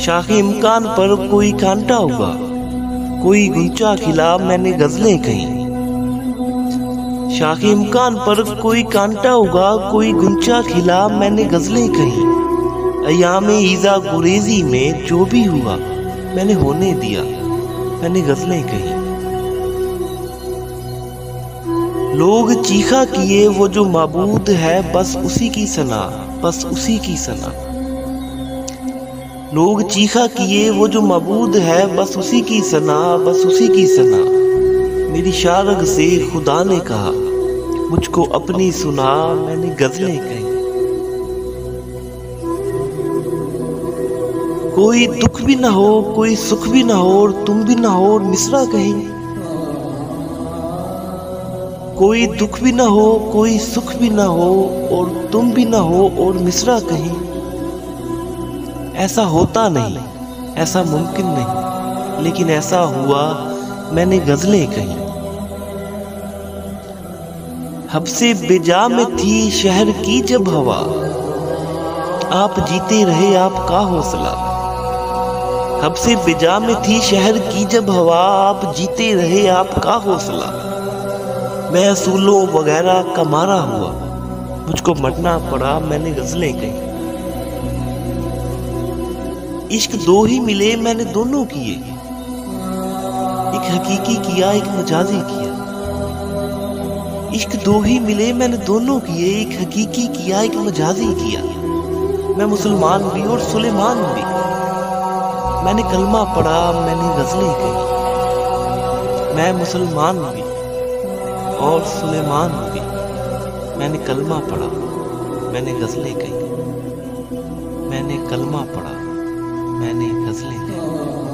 शाखे इम्कान पर कोई कांटा होगा, कोई गुंचा खिला मैंने गजलें कहीं। शाखे इम्कान पर कोई कांटा होगा, कोई गुंचा खिला मैंने गजलें कहीं। अयामे ईज़ा गुरेजी में जो भी हुआ मैंने होने दिया, मैंने गजलें कहीं। लोग चीखा किए वो जो माबूद है, बस उसी की सना, बस उसी की सना। लोग चीखा किए वो जो माबूद है, बस उसी की सना, बस उसी की सना। मेरी शारग से खुदा ने कहा मुझको अपनी सुना, मैंने गजलें कहीं। कोई दुख भी ना हो, कोई सुख भी ना हो, और तुम भी ना हो, और मिसरा कहीं। कोई दुख भी ना हो, कोई सुख भी ना हो, और तुम भी ना हो, और मिसरा कहीं। ऐसा होता नहीं, ऐसा मुमकिन नहीं, लेकिन ऐसा हुआ, मैंने गजलें कहीं। हब से बेजा में थी शहर की जब हवा, आप जीते रहे आपका हौसला। हब से बेजा में थी शहर की जब हवा, आप जीते रहे आपका हौसला। मैं असूलों वगैरह का मारा हुआ, मुझको मरना पड़ा, मैंने गजलें कहीं। इश्क दो ही मिले मैंने दोनों किए, एक हकीकी किया एक मजाजी किया। इश्क दो ही मिले मैंने दोनों किए, एक हकीकी किया एक मजाजी किया। मैं मुसलमान भी और सुलेमान भी, मैंने कलमा पढ़ा, मैंने गजलें कहीं। मैं मुसलमान भी और सुलेमान भी, मैंने कलमा पढ़ा, मैंने गजलें कहीं। मैंने कलमा पढ़ा, मैंने गजलें कहीं।